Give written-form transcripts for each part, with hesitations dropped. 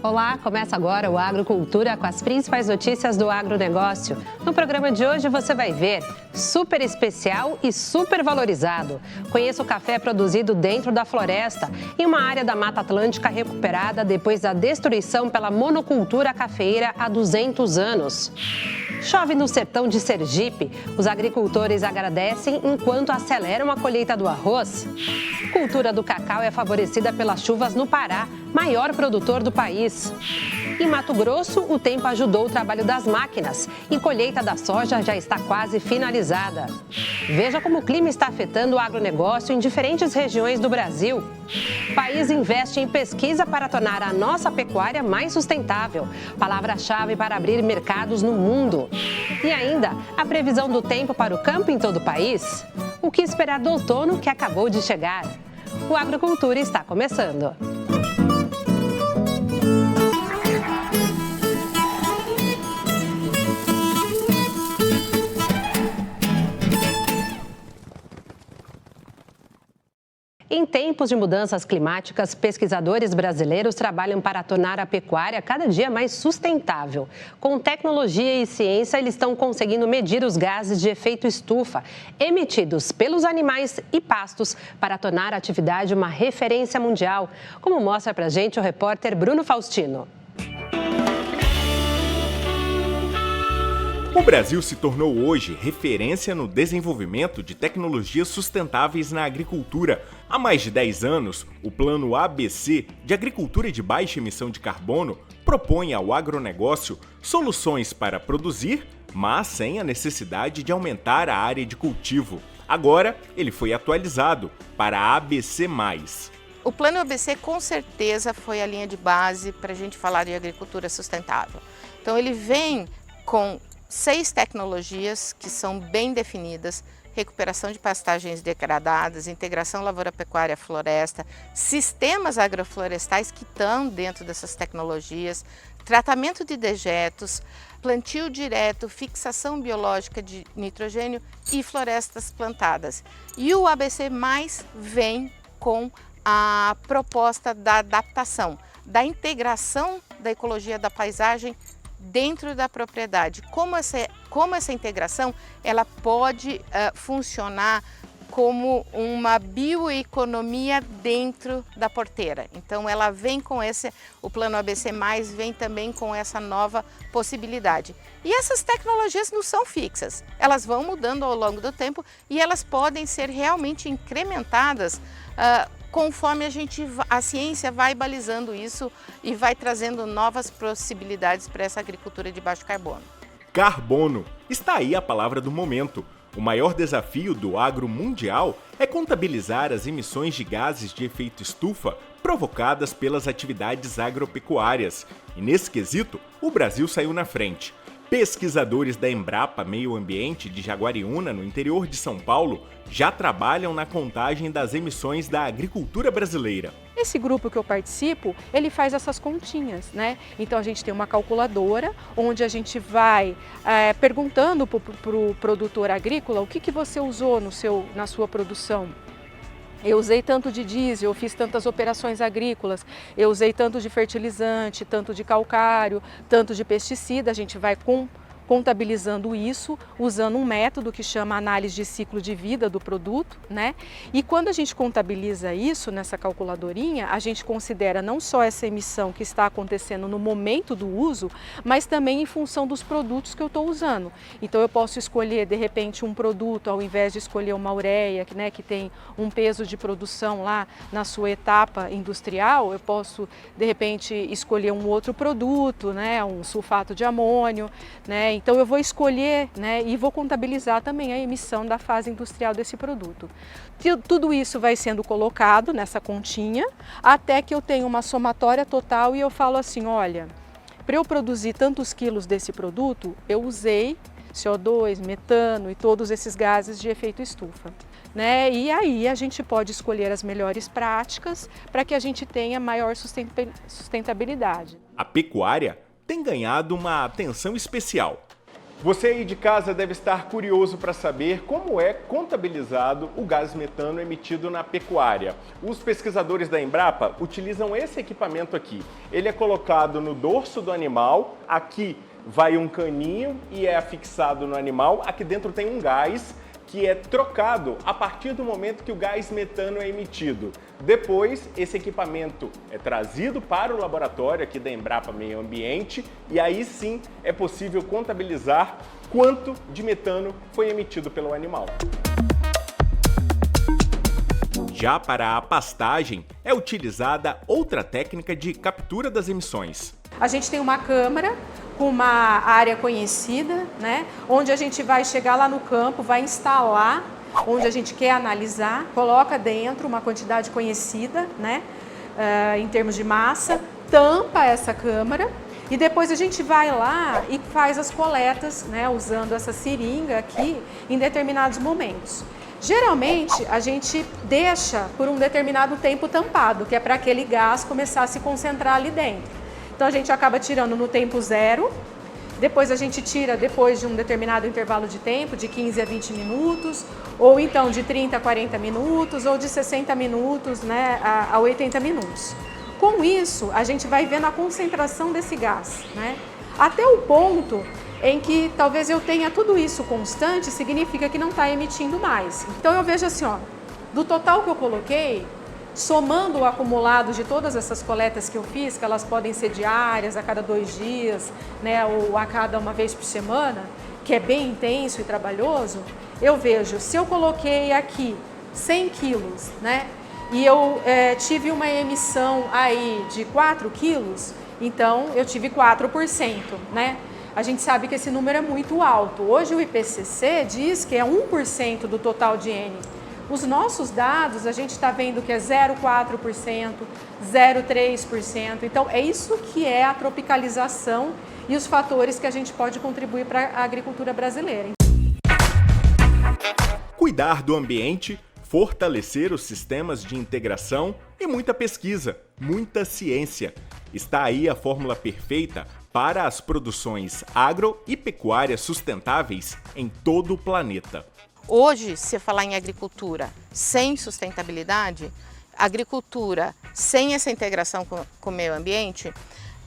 Olá, começa agora o Agrocultura com as principais notícias do agronegócio. No programa de hoje você vai ver super especial e super valorizado. Conheça o café produzido dentro da floresta em uma área da Mata Atlântica recuperada depois da destruição pela monocultura cafeeira há 200 anos. Chove no sertão de Sergipe. Os agricultores agradecem enquanto aceleram a colheita do arroz. Cultura do cacau é favorecida pelas chuvas no Pará, maior produtor do país. Em Mato Grosso, o tempo ajudou o trabalho das máquinas e colheita da soja já está quase finalizada. Veja como o clima está afetando o agronegócio em diferentes regiões do Brasil. O país investe em pesquisa para tornar a nossa pecuária mais sustentável, palavra-chave para abrir mercados no mundo. E ainda, a previsão do tempo para o campo em todo o país? O que esperar do outono que acabou de chegar? O Agrocultura está começando. Em tempos de mudanças climáticas, pesquisadores brasileiros trabalham para tornar a pecuária cada dia mais sustentável. Com tecnologia e ciência, eles estão conseguindo medir os gases de efeito estufa emitidos pelos animais e pastos para tornar a atividade uma referência mundial, como mostra pra gente o repórter Bruno Faustino. O Brasil se tornou hoje referência no desenvolvimento de tecnologias sustentáveis na agricultura. Há mais de 10 anos, o Plano ABC de Agricultura de Baixa Emissão de Carbono propõe ao agronegócio soluções para produzir, mas sem a necessidade de aumentar a área de cultivo. Agora, ele foi atualizado para a ABC+. O Plano ABC com certeza foi a linha de base para a gente falar de agricultura sustentável. Então ele vem com 6 tecnologias que são bem definidas: recuperação de pastagens degradadas, integração lavoura-pecuária-floresta, sistemas agroflorestais que estão dentro dessas tecnologias, tratamento de dejetos, plantio direto, fixação biológica de nitrogênio e florestas plantadas. E o ABC+, vem com a proposta da adaptação, da integração da ecologia da paisagem dentro da propriedade. Como essa integração ela pode funcionar como uma bioeconomia dentro da porteira. Então ela vem com o Plano ABC+, vem também com essa nova possibilidade. E essas tecnologias não são fixas, elas vão mudando ao longo do tempo e elas podem ser realmente incrementadas conforme a ciência vai balizando isso e vai trazendo novas possibilidades para essa agricultura de baixo carbono. Carbono. Está aí a palavra do momento. O maior desafio do agro mundial é contabilizar as emissões de gases de efeito estufa provocadas pelas atividades agropecuárias. E nesse quesito, o Brasil saiu na frente. Pesquisadores da Embrapa Meio Ambiente de Jaguariúna, no interior de São Paulo, já trabalham na contagem das emissões da agricultura brasileira. Esse grupo que eu participo, ele faz essas continhas, né? Então a gente tem uma calculadora onde a gente vai perguntando para o produtor agrícola o que você usou na sua produção. Eu usei tanto de diesel, eu fiz tantas operações agrícolas, eu usei tanto de fertilizante, tanto de calcário, tanto de pesticida. A gente vai contabilizando isso, usando um método que chama análise de ciclo de vida do produto, né? E quando a gente contabiliza isso nessa calculadorinha, a gente considera não só essa emissão que está acontecendo no momento do uso, mas também em função dos produtos que eu estou usando. Então eu posso escolher, de repente, um produto, ao invés de escolher uma ureia, né, que tem um peso de produção lá na sua etapa industrial, eu posso, de repente, escolher um outro produto, né, um sulfato de amônio, né? Então eu vou escolher, né, e vou contabilizar também a emissão da fase industrial desse produto. Tudo isso vai sendo colocado nessa continha até que eu tenha uma somatória total e eu falo assim, olha, para eu produzir tantos quilos desse produto, eu usei CO2, metano e todos esses gases de efeito estufa. Né? E aí a gente pode escolher as melhores práticas para que a gente tenha maior sustentabilidade. A pecuária tem ganhado uma atenção especial. Você aí de casa deve estar curioso para saber como é contabilizado o gás metano emitido na pecuária. Os pesquisadores da Embrapa utilizam esse equipamento aqui. Ele é colocado no dorso do animal, aqui vai um caninho e é afixado no animal. Aqui dentro tem um gás que é trocado a partir do momento que o gás metano é emitido. Depois, esse equipamento é trazido para o laboratório aqui da Embrapa Meio Ambiente e aí sim é possível contabilizar quanto de metano foi emitido pelo animal. Já para a pastagem, é utilizada outra técnica de captura das emissões. A gente tem uma câmara com uma área conhecida, né, onde a gente vai chegar lá no campo, vai instalar onde a gente quer analisar, coloca dentro uma quantidade conhecida, né, em termos de massa, tampa essa câmara e depois a gente vai lá e faz as coletas, né, usando essa seringa aqui em determinados momentos. Geralmente a gente deixa por um determinado tempo tampado, que é para aquele gás começar a se concentrar ali dentro. Então a gente acaba tirando no tempo zero, depois a gente tira depois de um determinado intervalo de tempo, de 15 a 20 minutos, ou então de 30 a 40 minutos, ou de 60 minutos, né, a 80 minutos. Com isso, a gente vai vendo a concentração desse gás, né, até o ponto em que talvez eu tenha tudo isso constante, significa que não está emitindo mais. Então eu vejo assim, ó, do total que eu coloquei, somando o acumulado de todas essas coletas que eu fiz, que elas podem ser diárias, a cada 2 dias, né, ou a cada uma vez por semana, que é bem intenso e trabalhoso, eu vejo, se eu coloquei aqui 100 quilos, né, e eu tive uma emissão aí de 4 quilos, então eu tive 4%, né? A gente sabe que esse número é muito alto. Hoje o IPCC diz que é 1% do total de N. Os nossos dados, a gente está vendo que é 0,4%, 0,3%. Então, é isso que é a tropicalização e os fatores que a gente pode contribuir para a agricultura brasileira. Cuidar do ambiente, fortalecer os sistemas de integração e muita pesquisa, muita ciência. Está aí a fórmula perfeita para as produções agro e pecuárias sustentáveis em todo o planeta. Hoje, se falar em agricultura sem sustentabilidade, agricultura sem essa integração com o meio ambiente,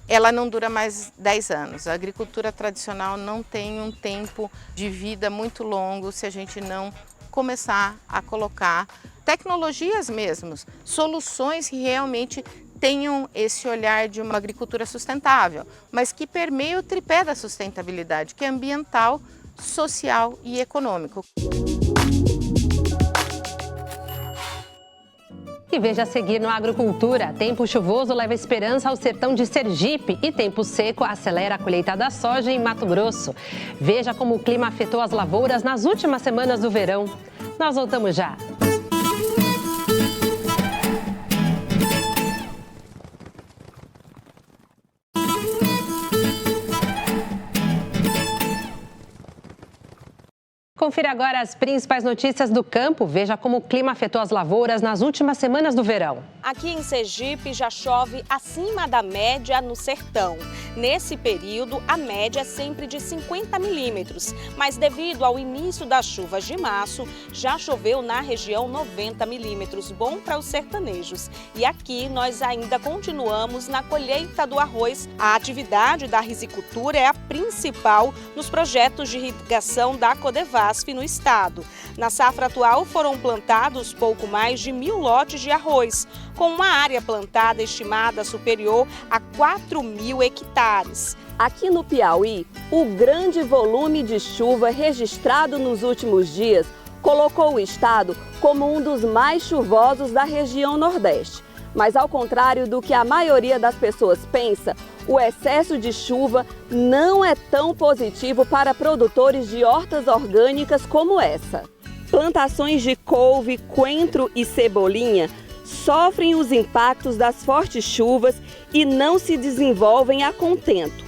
ela não dura mais 10 anos. A agricultura tradicional não tem um tempo de vida muito longo se a gente não começar a colocar tecnologias mesmos, soluções que realmente tenham esse olhar de uma agricultura sustentável, mas que permeia o tripé da sustentabilidade, que é ambiental, social e econômico. E veja a seguir no Agrocultura. Tempo chuvoso leva esperança ao sertão de Sergipe e tempo seco acelera a colheita da soja em Mato Grosso. Veja como o clima afetou as lavouras nas últimas semanas do verão. Nós voltamos já. Confira agora as principais notícias do campo. Veja como o clima afetou as lavouras nas últimas semanas do verão. Aqui em Sergipe já chove acima da média no sertão. Nesse período, a média é sempre de 50 milímetros, mas devido ao início das chuvas de março, já choveu na região 90 milímetros, bom para os sertanejos. E aqui nós ainda continuamos na colheita do arroz. A atividade da risicultura é a principal nos projetos de irrigação da Codevasf no estado. Na safra atual foram plantados pouco mais de 1.000 lotes de arroz, com uma área plantada estimada superior a 4.000 hectares. Aqui no Piauí, o grande volume de chuva registrado nos últimos dias colocou o estado como um dos mais chuvosos da região Nordeste. Mas ao contrário do que a maioria das pessoas pensa, o excesso de chuva não é tão positivo para produtores de hortas orgânicas como essa. Plantações de couve, coentro e cebolinha sofrem os impactos das fortes chuvas e não se desenvolvem a contento.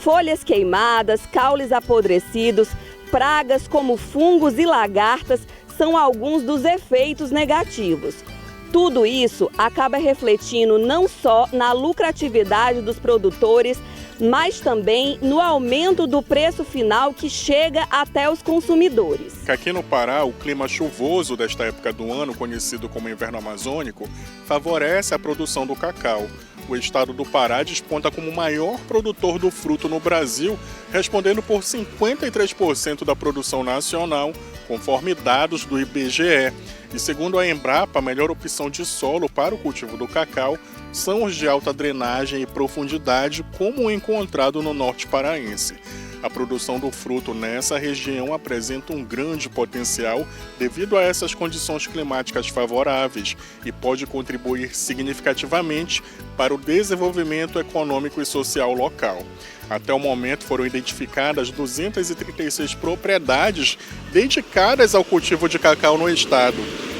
Folhas queimadas, caules apodrecidos, pragas como fungos e lagartas são alguns dos efeitos negativos. Tudo isso acaba refletindo não só na lucratividade dos produtores, mas também no aumento do preço final que chega até os consumidores. Aqui no Pará, o clima chuvoso desta época do ano, conhecido como inverno amazônico, favorece a produção do cacau. O estado do Pará desponta como o maior produtor do fruto no Brasil, respondendo por 53% da produção nacional, conforme dados do IBGE. E segundo a Embrapa, a melhor opção de solo para o cultivo do cacau são os de alta drenagem e profundidade, como o encontrado no norte paraense. A produção do fruto nessa região apresenta um grande potencial devido a essas condições climáticas favoráveis e pode contribuir significativamente para o desenvolvimento econômico e social local. Até o momento foram identificadas 236 propriedades dedicadas ao cultivo de cacau no estado.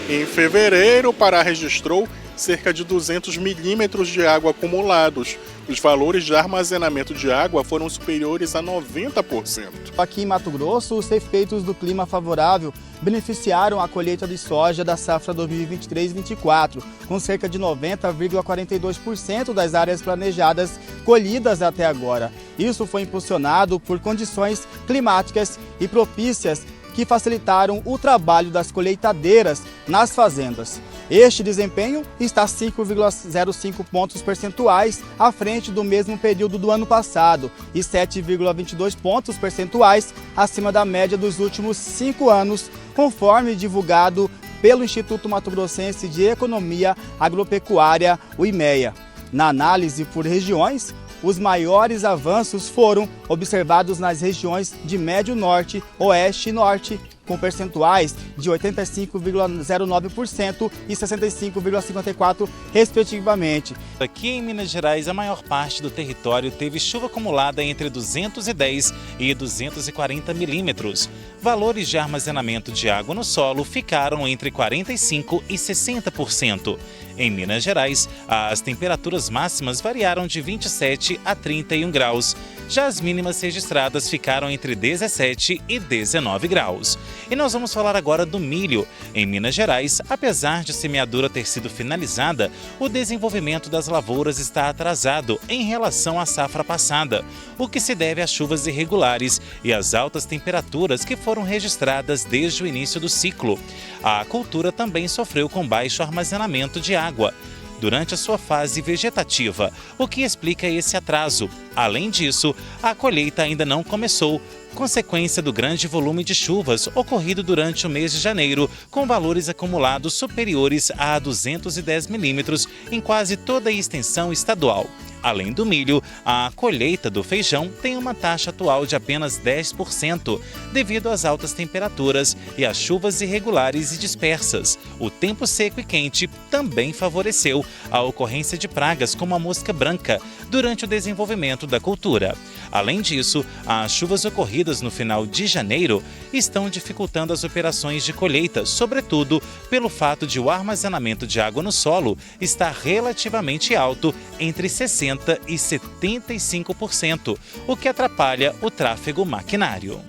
Em fevereiro, o Pará registrou cerca de 200 milímetros de água acumulados. Os valores de armazenamento de água foram superiores a 90%. Aqui em Mato Grosso, os efeitos do clima favorável beneficiaram a colheita de soja da safra 2023-24, com cerca de 90,42% das áreas planejadas colhidas até agora. Isso foi impulsionado por condições climáticas e propícias que facilitaram o trabalho das colheitadeiras nas fazendas. Este desempenho está 5,05 pontos percentuais à frente do mesmo período do ano passado e 7,22 pontos percentuais acima da média dos últimos 5 anos, conforme divulgado pelo Instituto Mato Grossense de Economia Agropecuária, o IMEA. Na análise por regiões, os maiores avanços foram observados nas regiões de Médio Norte, Oeste e Norte, com percentuais de 85,09% e 65,54%, respectivamente. Aqui em Minas Gerais, a maior parte do território teve chuva acumulada entre 210 e 240 milímetros. Valores de armazenamento de água no solo ficaram entre 45% e 60%. Em Minas Gerais, as temperaturas máximas variaram de 27 a 31 graus. Já as mínimas registradas ficaram entre 17 e 19 graus. E nós vamos falar agora do milho. Em Minas Gerais, apesar de a semeadura ter sido finalizada, o desenvolvimento das lavouras está atrasado em relação à safra passada, o que se deve às chuvas irregulares e às altas temperaturas que foram registradas desde o início do ciclo. A cultura também sofreu com baixo armazenamento de água durante a sua fase vegetativa, o que explica esse atraso. Além disso, a colheita ainda não começou, consequência do grande volume de chuvas ocorrido durante o mês de janeiro, com valores acumulados superiores a 210 milímetros em quase toda a extensão estadual. Além do milho, a colheita do feijão tem uma taxa atual de apenas 10%, devido às altas temperaturas e às chuvas irregulares e dispersas. O tempo seco e quente também favoreceu a ocorrência de pragas como a mosca branca durante o desenvolvimento da cultura. Além disso, as chuvas ocorridas no final de janeiro estão dificultando as operações de colheita, sobretudo pelo fato de o armazenamento de água no solo estar relativamente alto, entre 60% e 75%, o que atrapalha o tráfego maquinário.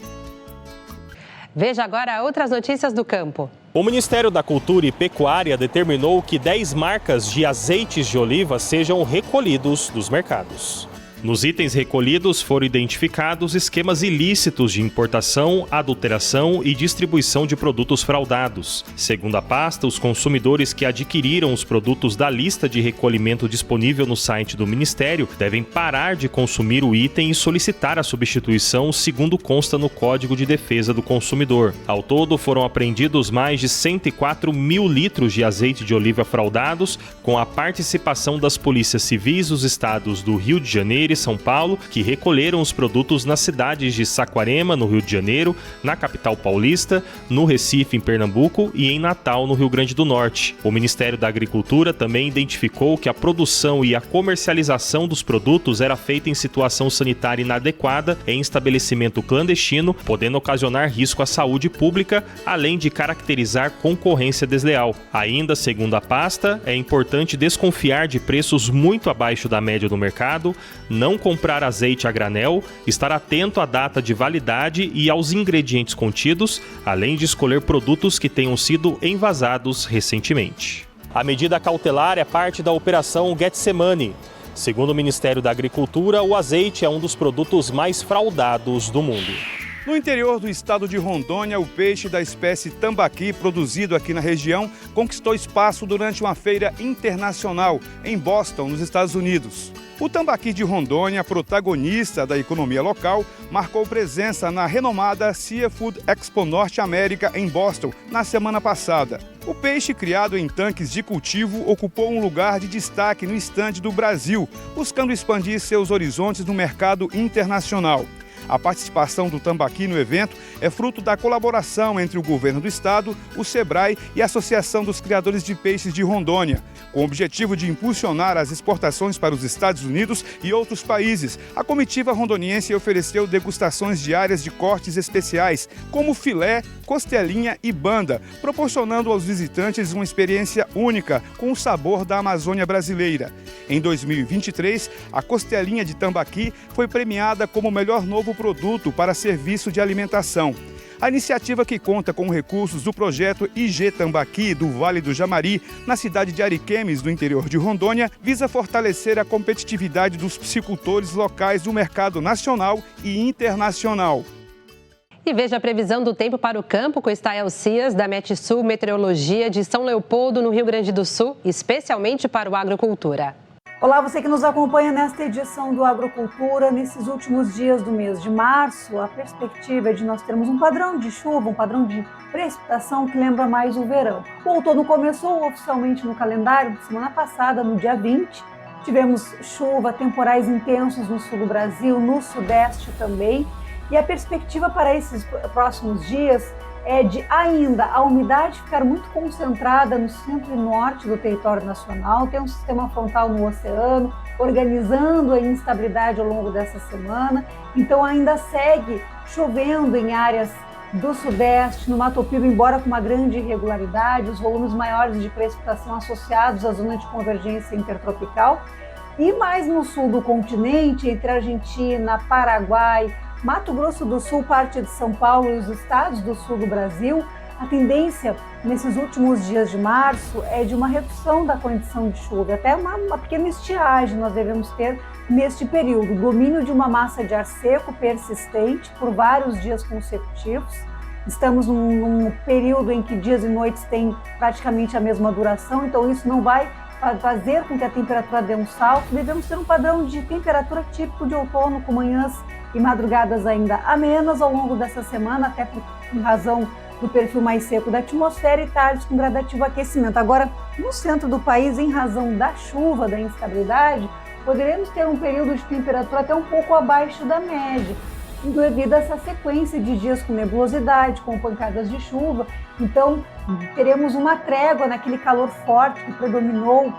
Veja agora outras notícias do campo. O Ministério da Cultura e Pecuária determinou que 10 marcas de azeites de oliva sejam recolhidos dos mercados. Nos itens recolhidos foram identificados esquemas ilícitos de importação, adulteração e distribuição de produtos fraudados. Segundo a pasta, os consumidores que adquiriram os produtos da lista de recolhimento disponível no site do Ministério devem parar de consumir o item e solicitar a substituição, segundo consta no Código de Defesa do Consumidor. Ao todo, foram apreendidos mais de 104 mil litros de azeite de oliva fraudados, com a participação das polícias civis dos estados do Rio de Janeiro e São Paulo, que recolheram os produtos nas cidades de Saquarema, no Rio de Janeiro, na capital paulista, no Recife, em Pernambuco e em Natal, no Rio Grande do Norte. O Ministério da Agricultura também identificou que a produção e a comercialização dos produtos era feita em situação sanitária inadequada em estabelecimento clandestino, podendo ocasionar risco à saúde pública, além de caracterizar concorrência desleal. Ainda, segundo a pasta, é importante desconfiar de preços muito abaixo da média do mercado, não comprar azeite a granel, estar atento à data de validade e aos ingredientes contidos, além de escolher produtos que tenham sido envasados recentemente. A medida cautelar é parte da Operação Getsemane. Segundo o Ministério da Agricultura, o azeite é um dos produtos mais fraudados do mundo. No interior do estado de Rondônia, o peixe da espécie tambaqui, produzido aqui na região, conquistou espaço durante uma feira internacional em Boston, nos Estados Unidos. O tambaqui de Rondônia, protagonista da economia local, marcou presença na renomada Seafood Expo Norte América em Boston na semana passada. O peixe, criado em tanques de cultivo, ocupou um lugar de destaque no estande do Brasil, buscando expandir seus horizontes no mercado internacional. A participação do tambaqui no evento é fruto da colaboração entre o governo do estado, o SEBRAE e a Associação dos Criadores de Peixes de Rondônia. Com o objetivo de impulsionar as exportações para os Estados Unidos e outros países, a comitiva rondoniense ofereceu degustações diárias de cortes especiais, como filé, costelinha e banda, proporcionando aos visitantes uma experiência única com o sabor da Amazônia brasileira. Em 2023, a costelinha de tambaqui foi premiada como o melhor novo produto para serviço de alimentação. A iniciativa, que conta com recursos do projeto IG Tambaqui do Vale do Jamari, na cidade de Ariquemes, no interior de Rondônia, visa fortalecer a competitividade dos piscicultores locais do mercado nacional e internacional. E veja a previsão do tempo para o campo com Estael Cias, da Metsul Meteorologia de São Leopoldo, no Rio Grande do Sul, especialmente para o Agrocultura. Olá, você que nos acompanha nesta edição do Agrocultura. Nesses últimos dias do mês de março, a perspectiva é de nós termos um padrão de chuva, um padrão de precipitação que lembra mais o verão. O outono começou oficialmente no calendário semana passada, no dia 20. Tivemos chuva, temporais intensos no sul do Brasil, no sudeste também. E a perspectiva para esses próximos dias é de ainda a umidade ficar muito concentrada no centro e norte do território nacional. Tem um sistema frontal no oceano, organizando a instabilidade ao longo dessa semana. Então ainda segue chovendo em áreas do sudeste, no Mato Piba, embora com uma grande irregularidade, os volumes maiores de precipitação associados à zona de convergência intertropical. E mais no sul do continente, entre Argentina, Paraguai, Mato Grosso do Sul, parte de São Paulo e os estados do sul do Brasil, a tendência nesses últimos dias de março é de uma redução da condição de chuva, até uma pequena estiagem nós devemos ter neste período, domínio de uma massa de ar seco persistente por vários dias consecutivos. Estamos num período em que dias e noites têm praticamente a mesma duração, então isso não vai fazer com que a temperatura dê um salto. Devemos ter um padrão de temperatura típico de outono, com manhãs e madrugadas ainda amenas ao longo dessa semana, até em razão do perfil mais seco da atmosfera, e tardes com gradativo aquecimento. Agora, no centro do país, em razão da chuva, da instabilidade, poderemos ter um período de temperatura até um pouco abaixo da média, devido a essa sequência de dias com nebulosidade, com pancadas de chuva. Então, teremos uma trégua naquele calor forte que predominou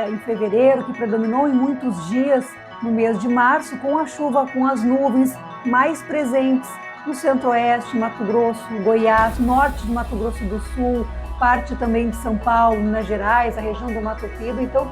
em fevereiro, que predominou em muitos dias no mês de março, com a chuva, com as nuvens mais presentes no centro-oeste, Mato Grosso, Goiás, norte de Mato Grosso do Sul, parte também de São Paulo, Minas Gerais, a região do Mato Piba. Então,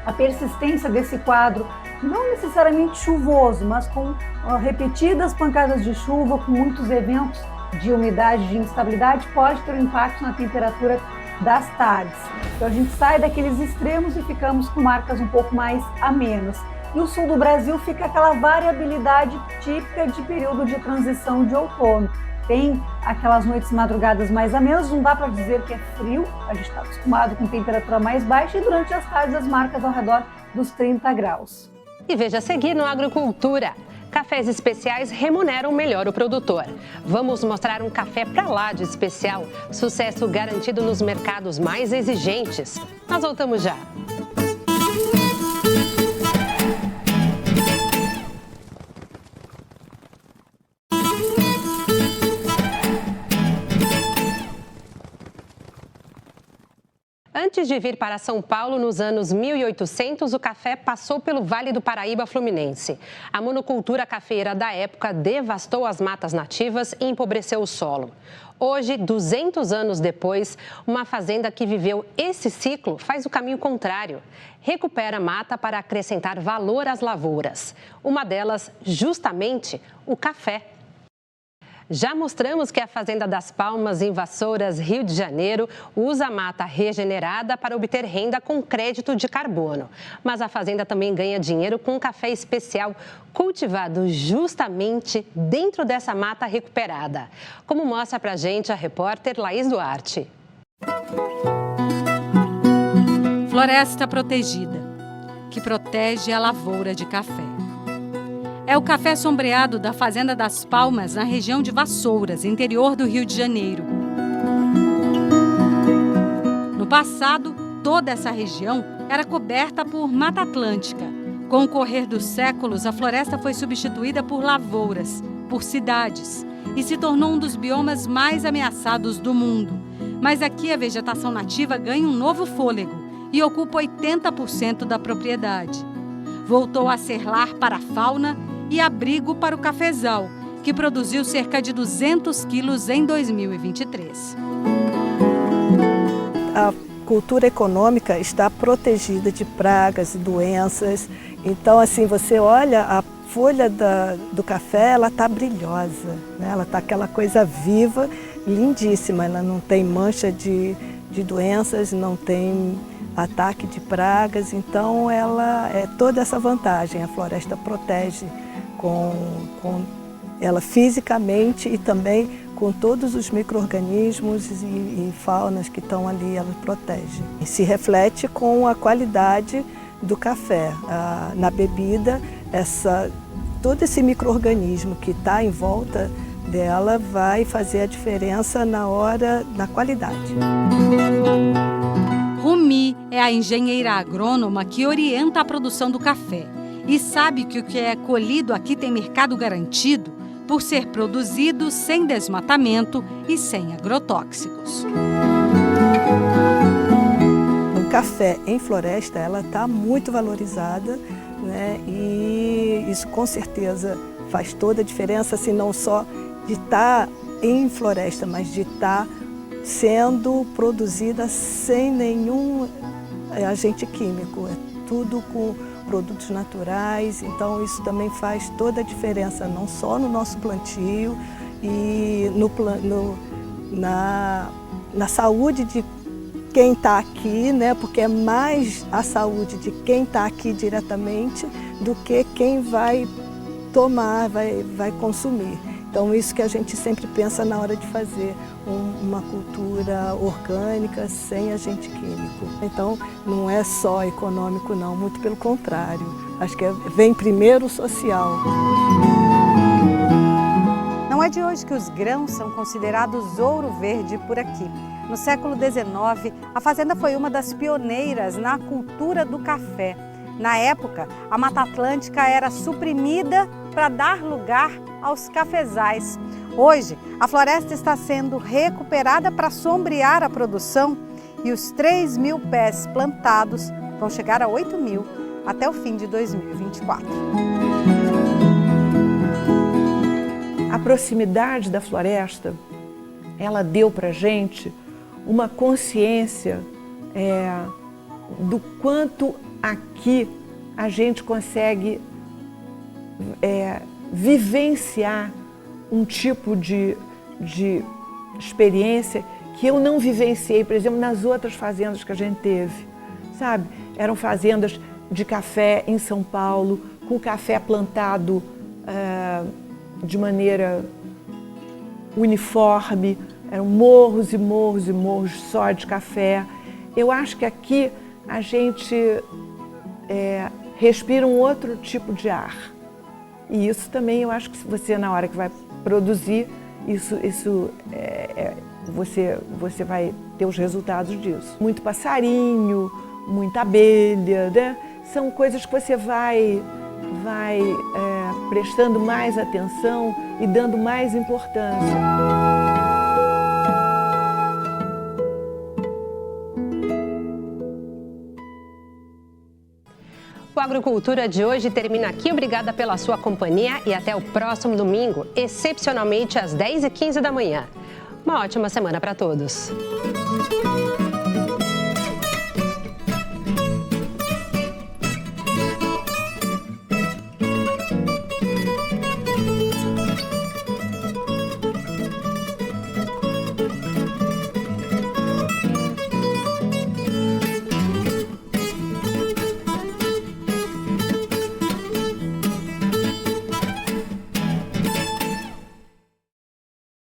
a persistência desse quadro, não necessariamente chuvoso, mas com repetidas pancadas de chuva, com muitos eventos de umidade, de instabilidade, pode ter um impacto na temperatura das tardes. Então a gente sai daqueles extremos e ficamos com marcas um pouco mais amenas. E o sul do Brasil fica aquela variabilidade típica de período de transição de outono. Tem aquelas noites e madrugadas mais amenas, não dá para dizer que é frio, a gente está acostumado com temperatura mais baixa, e durante as tardes as marcas ao redor dos 30 graus. E veja a seguir no Agrocultura. Cafés especiais remuneram melhor o produtor. Vamos mostrar um café pra lá de especial. Sucesso garantido nos mercados mais exigentes. Nós voltamos já. Antes de vir para São Paulo, nos anos 1800, o café passou pelo Vale do Paraíba Fluminense. A monocultura cafeira da época devastou as matas nativas e empobreceu o solo. Hoje, 200 anos depois, uma fazenda que viveu esse ciclo faz o caminho contrário. Recupera mata para acrescentar valor às lavouras. Uma delas, justamente, o café. Já mostramos que a Fazenda das Palmas, em Vassouras, Rio de Janeiro, usa a mata regenerada para obter renda com crédito de carbono. Mas a fazenda também ganha dinheiro com um café especial cultivado justamente dentro dessa mata recuperada. Como mostra pra gente a repórter Laís Duarte. Floresta protegida, que protege a lavoura de café. É o café sombreado da Fazenda das Palmas, na região de Vassouras, interior do Rio de Janeiro. No passado, toda essa região era coberta por Mata Atlântica. Com o correr dos séculos, a floresta foi substituída por lavouras, por cidades, e se tornou um dos biomas mais ameaçados do mundo. Mas aqui a vegetação nativa ganha um novo fôlego e ocupa 80% da propriedade. Voltou a ser lar para a fauna e abrigo para o cafezal, que produziu cerca de 200 quilos em 2023. A cultura econômica está protegida de pragas e doenças. Então, assim, você olha a folha do café, ela está brilhosa, né? Ela está aquela coisa viva, lindíssima. Ela não tem mancha de doenças, não tem ataque de pragas. Então, ela é toda essa vantagem. A floresta protege com ela fisicamente e também com todos os micro-organismos e faunas que estão ali, ela protege. E se reflete com a qualidade do café. Na bebida, todo esse micro-organismo que está em volta dela vai fazer a diferença na qualidade. Rumi é a engenheira agrônoma que orienta a produção do café e sabe que o que é colhido aqui tem mercado garantido por ser produzido sem desmatamento e sem agrotóxicos. O café em floresta, ela está muito valorizada, né? E isso com certeza faz toda a diferença, assim, não só de estar em floresta, mas de estar sendo produzida sem nenhum agente químico. É tudo com produtos naturais, então isso também faz toda a diferença, não só no nosso plantio e na saúde de quem está aqui, né? Porque é mais a saúde de quem está aqui diretamente do que quem vai tomar, vai consumir. Então isso que a gente sempre pensa na hora de fazer uma cultura orgânica sem agente químico. Então não é só econômico não, muito pelo contrário. Acho que vem primeiro o social. Não é de hoje que os grãos são considerados ouro verde por aqui. No século XIX, a fazenda foi uma das pioneiras na cultura do café. Na época, a Mata Atlântica era suprimida para dar lugar aos cafezais. Hoje, a floresta está sendo recuperada para sombrear a produção e os 3.000 pés plantados vão chegar a 8.000 até o fim de 2024. A proximidade da floresta, ela deu para a gente uma consciência do quanto aqui a gente consegue vivenciar um tipo de experiência que eu não vivenciei, por exemplo, nas outras fazendas que a gente teve, sabe? Eram fazendas de café em São Paulo, com café plantado de maneira uniforme, eram morros e morros e morros só de café. Eu acho que aqui a gente respira um outro tipo de ar. E isso também eu acho que você, na hora que vai produzir, você vai ter os resultados disso. Muito passarinho, muita abelha, né? São coisas que você vai prestando mais atenção e dando mais importância. O Agrocultura de hoje termina aqui. Obrigada pela sua companhia e até o próximo domingo, excepcionalmente às 10h15 da manhã. Uma ótima semana para todos.